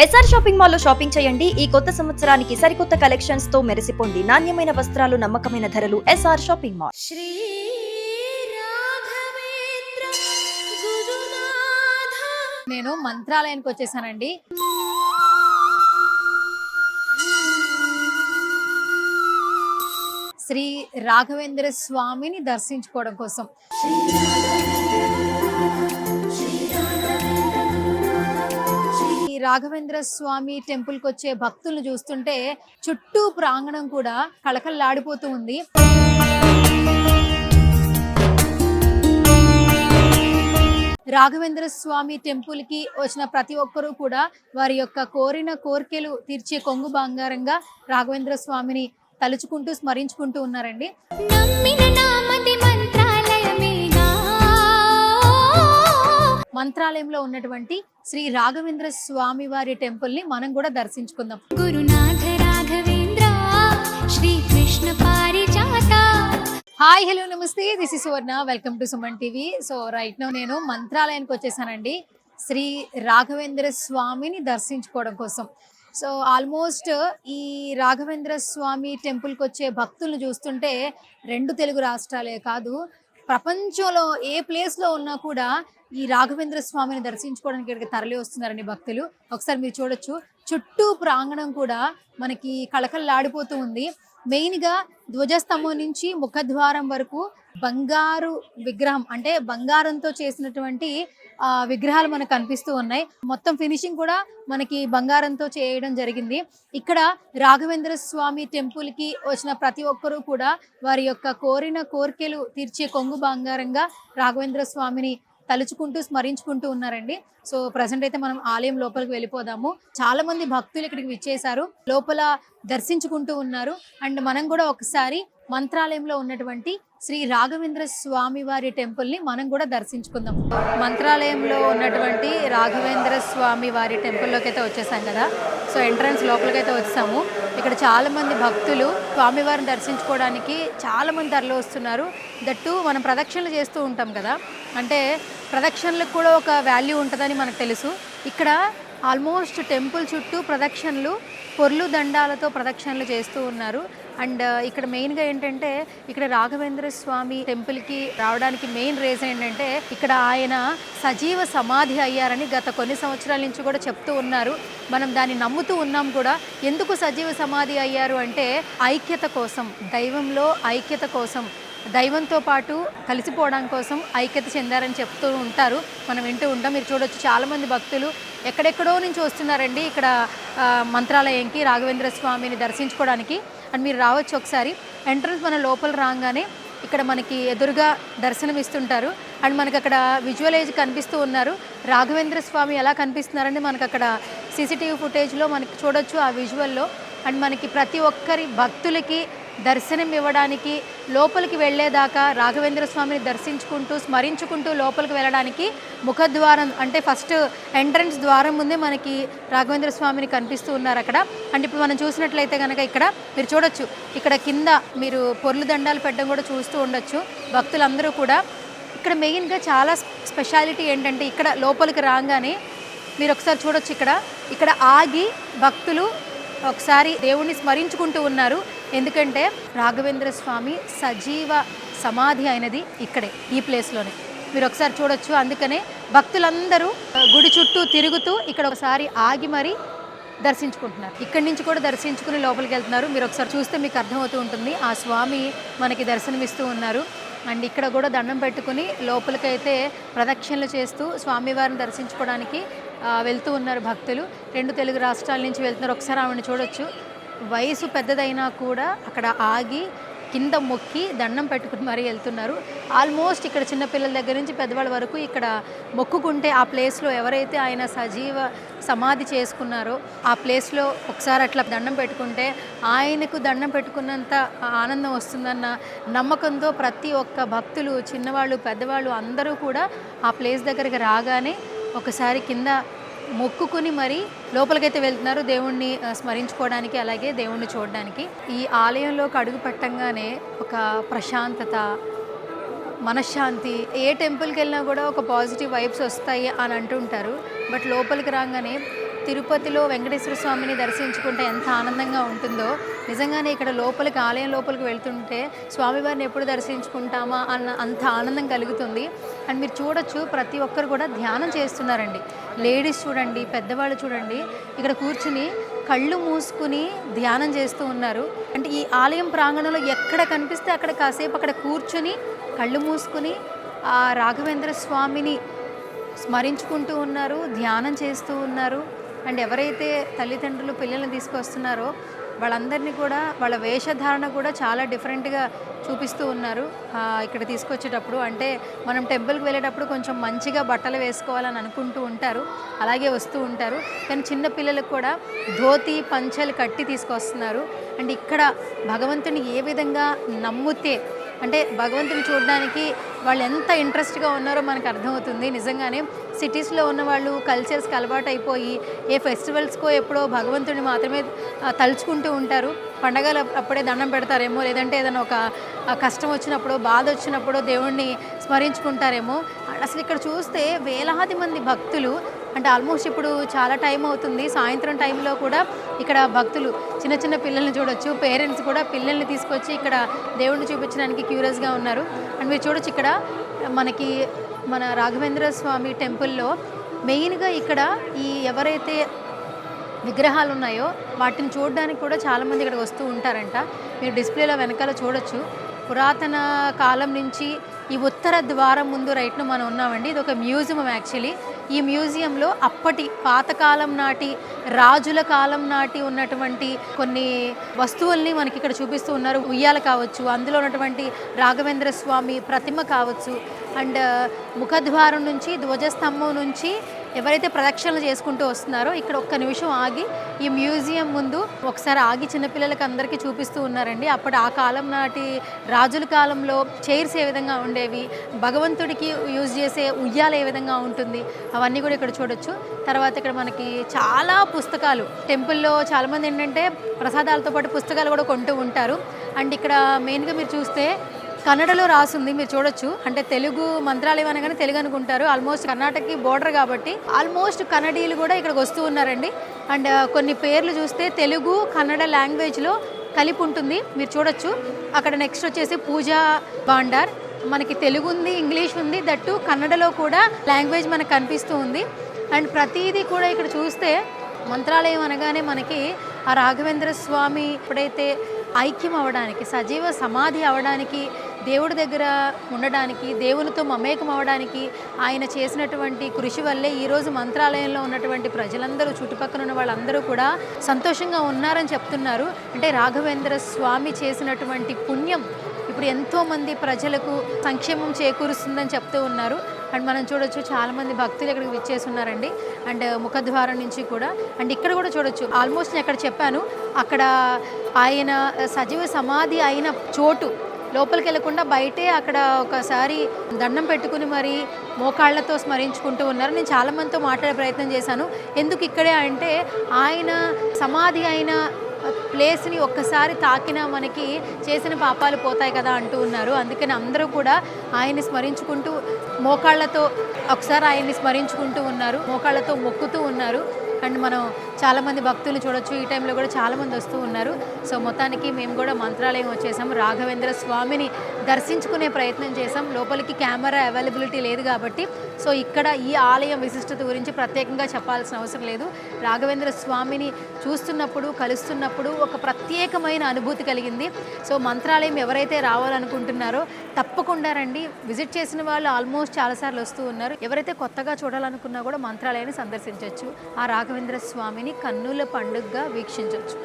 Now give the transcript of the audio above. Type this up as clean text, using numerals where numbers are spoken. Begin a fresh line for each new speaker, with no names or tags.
SR shopping mall లో shopping చేయండి. ఈ కొత్త సంవత్సరానికి సరికొత్త కలెక్షన్స్ తో మెరిసిపోండి. నాణ్యమైన వస్త్రాలు, నమ్మకమైన ధరలు. SR shopping mall.
Sri Raghavendra Gurunatha.
నేను మంత్రాలయానికి వచ్చేసానండి. శ్రీ రాఘవేంద్ర స్వామిని దర్శించుకోవడం కోసం. ఈ రాఘవేంద్ర స్వామి టెంపుల్కి వచ్చే భక్తులను చూస్తుంటే చుట్టూ ప్రాంగణం కూడా కళకళలాడిపోతూ ఉంది. రాఘవేంద్ర స్వామి టెంపుల్ కి వచ్చిన ప్రతి ఒక్కరూ కూడా వారి యొక్క కోరిన కోరికలు తీర్చే కొంగు బంగారంగా రాఘవేంద్ర స్వామిని తలుచుకుంటూ స్మరించుకుంటూ ఉన్నారండి. మంత్రాలయంలో ఉన్నటువంటి శ్రీ రాఘవేంద్ర స్వామి వారి టెంపుల్ ని మనం కూడా దర్శించుకుందాం.
గురునాథ రాఘవేంద్ర శ్రీ కృష్ణ పారిజాత.
హాయ్, హలో, నమస్తే. This is Suvarna. Welcome to Suman TV. So right now నేను మంత్రాలయానికి వచ్చేసానండి శ్రీ రాఘవేంద్ర స్వామిని దర్శించుకోవడం కోసం. సో ఆల్మోస్ట్ ఈ రాఘవేంద్ర స్వామి టెంపుల్కి వచ్చే భక్తులను చూస్తుంటే రెండు తెలుగు రాష్ట్రాలే కాదు, ప్రపంచంలో ఏ ప్లేస్లో ఉన్నా కూడా ఈ రాఘవేంద్ర స్వామిని దర్శించుకోవడానికి ఇక్కడికి తరలి వస్తున్నారండి భక్తులు. ఒకసారి మీరు చూడొచ్చు, చుట్టూ ప్రాంగణం కూడా మనకి కళకళలాడిపోతూ ఉంది. మెయిన్గా ధ్వజస్తంభం నుంచి ముఖద్వారం వరకు బంగారు విగ్రహం, అంటే బంగారంతో చేసినటువంటి విగ్రహాలు మనకు కనిపిస్తూ ఉన్నాయి. మొత్తం ఫినిషింగ్ కూడా మనకి బంగారంతో చేయడం జరిగింది. ఇక్కడ రాఘవేంద్ర స్వామి టెంపుల్కి వచ్చిన ప్రతి ఒక్కరూ కూడా వారి యొక్క కోరిన కోరికలు తీర్చే కొంగు బంగారంగా రాఘవేంద్ర స్వామిని తలుచుకుంటూ స్మరించుకుంటూ ఉన్నారండి. సో ప్రజెంట్ అయితే మనం ఆలయం లోపలికి వెళ్ళిపోదాము. చాలా మంది భక్తులు ఇక్కడికి విచ్చేశారు, లోపల దర్శించుకుంటూ ఉన్నారు. అండ్ మనం కూడా ఒకసారి మంత్రాలయంలో ఉన్నటువంటి శ్రీ రాఘవేంద్ర స్వామి వారి టెంపుల్ని మనం కూడా దర్శించుకుందాం. మంత్రాలయంలో ఉన్నటువంటి రాఘవేంద్ర స్వామి వారి టెంపుల్లోకి అయితే వచ్చేసాం కదా. సో ఎంట్రన్స్ లోపలికి అయితే వచ్చాము. ఇక్కడ చాలా మంది భక్తులు స్వామివారిని దర్శించుకోవడానికి చాలా మంది తరలి వస్తున్నారు. దట్టు మనం ప్రదక్షిణలు చేస్తూ ఉంటాం కదా, అంటే ప్రదక్షిణలకు కూడా ఒక వాల్యూ ఉంటుందని మనకు తెలుసు. ఇక్కడ ఆల్మోస్ట్ టెంపుల్ చుట్టూ ప్రదక్షిణలు, పొర్లు దండాలతో ప్రదక్షిణలు చేస్తూ ఉన్నారు. అండ్ ఇక్కడ మెయిన్గా ఏంటంటే, ఇక్కడ రాఘవేంద్ర స్వామి టెంపుల్కి రావడానికి మెయిన్ రీజన్ ఏంటంటే, ఇక్కడ ఆయన సజీవ సమాధి అయ్యారని గత కొన్ని సంవత్సరాల నుంచి కూడా చెప్తూ ఉన్నారు. మనం దాన్ని నమ్ముతూ ఉన్నాం కూడా. ఎందుకు సజీవ సమాధి అయ్యారు అంటే, ఐక్యత కోసం, దైవంలో ఐక్యత కోసం, దైవంతో పాటు కలిసిపోవడం కోసం ఐక్యత చెందారని చెప్తూ ఉంటారు, మనం వింటూ ఉంటాం. మీరు చూడొచ్చు, చాలామంది భక్తులు ఎక్కడెక్కడో నుంచి వస్తున్నారండి ఇక్కడ మంత్రాలయంకి రాఘవేంద్ర స్వామిని దర్శించుకోవడానికి. అండ్ మీరు రావచ్చు ఒకసారి. ఎంట్రన్స్ మన లోపల రాగానే ఇక్కడ మనకి ఎదురుగా దర్శనం ఇస్తుంటారు. అండ్ మనకు అక్కడ విజువలైజ్ కనిపిస్తూ ఉన్నారు. రాఘవేంద్ర స్వామి ఎలా కనిపిస్తున్నారంటే మనకు అక్కడ సీసీటీవీ ఫుటేజ్లో మనకి చూడొచ్చు ఆ విజువల్లో. అండ్ మనకి ప్రతి ఒక్కరి భక్తులకి దర్శనం ఇవ్వడానికి లోపలికి వెళ్ళేదాకా రాఘవేంద్ర స్వామిని దర్శించుకుంటూ స్మరించుకుంటూ లోపలికి వెళ్ళడానికి ముఖద్వారం, అంటే ఫస్ట్ ఎంట్రన్స్ ద్వారం ముందే మనకి రాఘవేంద్ర స్వామిని కనిపిస్తూ ఉన్నారు అక్కడ. అంటే ఇప్పుడు మనం చూసినట్లయితే కనుక ఇక్కడ మీరు చూడొచ్చు, ఇక్కడ కింద మీరు పొర్లు దండాలు పెట్టడం కూడా చూస్తూ ఉండొచ్చు భక్తులందరూ కూడా. ఇక్కడ మెయిన్గా చాలా స్పెషాలిటీ ఏంటంటే, ఇక్కడ లోపలికి రాగానే మీరు ఒకసారి చూడొచ్చు, ఇక్కడ ఆగి భక్తులు ఒకసారి దేవుణ్ణి స్మరించుకుంటూ ఉన్నారు. ఎందుకంటే రాఘవేంద్ర స్వామి సజీవ సమాధి అయినది ఇక్కడే, ఈ ప్లేస్లోనే. మీరు ఒకసారి చూడొచ్చు. అందుకనే భక్తులందరూ గుడి చుట్టూ తిరుగుతూ ఇక్కడ ఒకసారి ఆగి మరీ దర్శించుకుంటున్నారు. ఇక్కడి నుంచి కూడా దర్శించుకుని లోపలికి వెళ్తున్నారు. మీరు ఒకసారి చూస్తే మీకు అర్థమవుతూ ఉంటుంది. ఆ స్వామి మనకి దర్శనమిస్తూ ఉన్నారు. అండ్ ఇక్కడ కూడా దండం పెట్టుకుని లోపలికైతే ప్రదక్షిణలు చేస్తూ స్వామివారిని దర్శించుకోవడానికి వెళ్తూ ఉన్నారు భక్తులు. రెండు తెలుగు రాష్ట్రాల నుంచి వెళ్తున్నారు. ఒకసారి ఆవిడని చూడొచ్చు. వయసు పెద్దదైనా కూడా అక్కడ ఆగి కింద మొక్కి దండం పెట్టుకుని మరీ వెళ్తున్నారు. ఆల్మోస్ట్ ఇక్కడ చిన్నపిల్లల దగ్గర నుంచి పెద్దవాళ్ళ వరకు ఇక్కడ మొక్కుకుంటే ఆ ప్లేస్లో ఎవరైతే ఆయన సజీవ సమాధి చేసుకున్నారో ఆ ప్లేస్లో ఒకసారి అట్లా దండం పెట్టుకుంటే ఆయనకు దండం పెట్టుకున్నంత ఆనందం వస్తుందన్న నమ్మకంతో ప్రతి ఒక్క భక్తులు, చిన్నవాళ్ళు పెద్దవాళ్ళు అందరూ కూడా ఆ ప్లేస్ దగ్గరికి రాగానే ఒకసారి కింద మొక్కుకుని మరి లోపలికైతే వెళ్తున్నారు దేవుణ్ణి స్మరించుకోవడానికి, అలాగే దేవుణ్ణి చూడడానికి. ఈ ఆలయంలోకి అడుగు పెట్టంగానే ఒక ప్రశాంతత, మనశ్శాంతి, ఏ టెంపుల్కి వెళ్ళినా కూడా ఒక పాజిటివ్ వైబ్స్ వస్తాయి అని అంటుంటారు. బట్ లోపలికి రాగానే తిరుపతిలో వెంకటేశ్వర స్వామిని దర్శించుకుంటే ఎంత ఆనందంగా ఉంటుందో, నిజంగానే ఇక్కడ లోపలికి ఆలయం లోపలికి వెళ్తుంటే స్వామివారిని ఎప్పుడు దర్శించుకుంటామా అన్న అంత ఆనందం కలుగుతుంది. అండ్ మీరు చూడొచ్చు ప్రతి ఒక్కరు కూడా ధ్యానం చేస్తున్నారండి. లేడీస్ చూడండి, పెద్దవాళ్ళు చూడండి, ఇక్కడ కూర్చుని కళ్ళు మూసుకుని ధ్యానం చేస్తూ ఉన్నారు. అంటే ఈ ఆలయం ప్రాంగణంలో ఎక్కడ కనిపిస్తే అక్కడ కాసేపు అక్కడ కూర్చుని కళ్ళు మూసుకుని ఆ రాఘవేంద్ర స్వామిని స్మరించుకుంటూ ఉన్నారు, ధ్యానం చేస్తూ ఉన్నారు. అండ్ ఎవరైతే తల్లిదండ్రులు పిల్లల్ని తీసుకొస్తున్నారో వాళ్ళందరినీ కూడా వాళ్ళ వేషధారణ కూడా చాలా డిఫరెంట్గా చూపిస్తూ ఉన్నారు. ఇక్కడ తీసుకొచ్చేటప్పుడు అంటే మనం టెంపుల్కి వెళ్ళేటప్పుడు కొంచెం మంచిగా బట్టలు వేసుకోవాలని అనుకుంటూ ఉంటారు, అలాగే వస్తూ ఉంటారు. కానీ చిన్న పిల్లలకు కూడా ధోతి పంచలు కట్టి తీసుకొస్తున్నారు. అండ్ ఇక్కడ భగవంతుని ఏ విధంగా నమ్మితే అంటే భగవంతుని చూడడానికి వాళ్ళు ఎంత ఇంట్రెస్ట్గా ఉన్నారో మనకు అర్థమవుతుంది. నిజంగానే సిటీస్లో ఉన్న వాళ్ళు కల్చర్స్కి అలవాటు అయిపోయి ఏ ఫెస్టివల్స్కో ఎప్పుడో భగవంతుని మాత్రమే తలుచుకుంటూ ఉంటారు. పండగలు అప్పుడే దండం పెడతారేమో, లేదంటే ఏదైనా ఒక కష్టం వచ్చినప్పుడు బాధ వచ్చినప్పుడు దేవుణ్ణి స్మరించుకుంటారేమో. అసలు ఇక్కడ చూస్తే వేలాది మంది భక్తులు, అంటే ఆల్మోస్ట్ ఇప్పుడు చాలా టైం అవుతుంది, సాయంత్రం టైంలో కూడా ఇక్కడ భక్తులు చిన్న చిన్న పిల్లల్ని చూడొచ్చు. పేరెంట్స్ కూడా పిల్లల్ని తీసుకొచ్చి ఇక్కడ దేవుణ్ణి చూపించడానికి క్యూరియస్గా ఉన్నారు. అండ్ మీరు చూడొచ్చు ఇక్కడ మనకి మన రాఘవేంద్ర స్వామి టెంపుల్లో మెయిన్గా ఇక్కడ ఈ ఎవరైతే విగ్రహాలు ఉన్నాయో వాటిని చూడడానికి కూడా చాలామంది ఇక్కడికి వస్తూ ఉంటారంట. మీరు డిస్ప్లేలో వెనకాల చూడొచ్చు. పురాతన కాలం నుంచి ఈ ఉత్తర ద్వారం ముందు రైట్ను మనం ఉన్నామండి. ఇది ఒక మ్యూజియం యాక్చువల్లీ. ఈ మ్యూజియంలో అప్పటి పాతకాలం నాటి రాజుల కాలం నాటి ఉన్నటువంటి కొన్ని వస్తువుల్ని మనకి ఇక్కడ చూపిస్తూ ఉన్నారు. ఉయ్యాల కావచ్చు, అందులో ఉన్నటువంటి రాఘవేంద్ర స్వామి ప్రతిమ కావచ్చు, అండ్ ముఖద్వారం నుంచి ధ్వజస్తంభం నుంచి ఎవరైతే ప్రదక్షిణలు చేసుకుంటూ వస్తున్నారో ఇక్కడ ఒక్క నిమిషం ఆగి ఈ మ్యూజియం ముందు ఒకసారి ఆగి చిన్నపిల్లలకి అందరికీ చూపిస్తూ ఉన్నారండి. అప్పుడు ఆ కాలం నాటి రాజుల కాలంలో చైర్స్ ఏ విధంగా ఉండేవి, భగవంతుడికి యూజ్ చేసే ఉయ్యాల ఏ విధంగా ఉంటుంది, అవన్నీ కూడా ఇక్కడ చూడొచ్చు. తర్వాత ఇక్కడ మనకి చాలా పుస్తకాలు, టెంపుల్లో చాలామంది ఏంటంటే ప్రసాదాలతో పాటు పుస్తకాలు కూడా కొంటూ ఉంటారు. అండ్ ఇక్కడ మెయిన్గా మీరు చూస్తే కన్నడలో రాసుంది, మీరు చూడొచ్చు. అంటే తెలుగు మంత్రాలయం అనగానే తెలుగు అనుకుంటారు, ఆల్మోస్ట్ కర్ణాటకకి బోర్డర్ కాబట్టి ఆల్మోస్ట్ కన్నడీలు కూడా ఇక్కడికి వస్తూ ఉన్నారండి. అండ్ కొన్ని పేర్లు చూస్తే తెలుగు కన్నడ లాంగ్వేజ్లో కలిపి ఉంటుంది, మీరు చూడొచ్చు. అక్కడ నెక్స్ట్ వచ్చేసి పూజా భాండార్, మనకి తెలుగు ఉంది, ఇంగ్లీష్ ఉంది, దట్టు కన్నడలో కూడా లాంగ్వేజ్ మనకు కనిపిస్తూ ఉంది. అండ్ ప్రతిదీ కూడా ఇక్కడ చూస్తే మంత్రాలయం అనగానే మనకి ఆ రాఘవేంద్ర స్వామి ఎప్పుడైతే ఐక్యం అవ్వడానికి, సజీవ సమాధి అవ్వడానికి, దేవుడి దగ్గర ఉండడానికి, దేవునితో మమేకం అవ్వడానికి ఆయన చేసినటువంటి కృషి వల్లే ఈరోజు మంత్రాలయంలో ఉన్నటువంటి ప్రజలందరూ, చుట్టుపక్కల ఉన్న వాళ్ళందరూ కూడా సంతోషంగా ఉన్నారని చెప్తున్నారు. అంటే రాఘవేంద్ర స్వామి చేసినటువంటి పుణ్యం ఇప్పుడు ఎంతోమంది ప్రజలకు సంక్షేమం చేకూరుస్తుందని చెప్తూ ఉన్నారు. అండ్ మనం చూడొచ్చు చాలామంది భక్తులు ఇక్కడికి విచ్చేసి ఉన్నారండి. అండ్ ముఖద్వారం నుంచి కూడా. అండ్ ఇక్కడ కూడా చూడొచ్చు, ఆల్మోస్ట్ నేను అక్కడ చెప్పాను, అక్కడ ఆయన సజీవ సమాధి అయిన చోటు లోపలికి వెళ్లకుండా బయటే అక్కడ ఒకసారి దండం పెట్టుకుని మరి మోకాళ్లతో స్మరించుకుంటూ ఉన్నారు. నేను చాలామందితో మాట్లాడే ప్రయత్నం చేశాను. ఎందుకు ఇక్కడే అంటే ఆయన సమాధి అయిన ప్లేస్ని ఒక్కసారి తాకినా మనకి చేసిన పాపాలు పోతాయి కదా అంటూ ఉన్నారు. అందుకని అందరూ కూడా ఆయన్ని స్మరించుకుంటూ మోకాళ్ళతో ఒకసారి ఆయన్ని స్మరించుకుంటూ ఉన్నారు, మోకాళ్ళతో మొక్కుతూ ఉన్నారు. అండ్ మనం చాలామంది భక్తులు చూడొచ్చు, ఈ టైంలో కూడా చాలామంది వస్తూ ఉన్నారు. సో మొత్తానికి మేము కూడా మంత్రాలయం వచ్చేసాం, రాఘవేంద్ర స్వామిని దర్శించుకునే ప్రయత్నం చేసాం. లోపలికి కెమెరా అవైలబిలిటీ లేదు కాబట్టి సో ఇక్కడ ఈ ఆలయం విశిష్టత గురించి ప్రత్యేకంగా చెప్పాల్సిన అవసరం లేదు. రాఘవేంద్ర స్వామిని చూస్తున్నప్పుడు, కలుస్తున్నప్పుడు ఒక ప్రత్యేకమైన అనుభూతి కలిగింది. సో మంత్రాలయం ఎవరైతే రావాలనుకుంటున్నారో తప్పకుండా రండి. విజిట్ చేసిన వాళ్ళు ఆల్మోస్ట్ చాలాసార్లు వస్తూ ఉన్నారు. ఎవరైతే కొత్తగా చూడాలనుకున్నా కూడా మంత్రాలయాన్ని సందర్శించవచ్చు, ఆ రాఘవేంద్ర స్వామిని కన్నుల పండుగగా వీక్షించవచ్చు.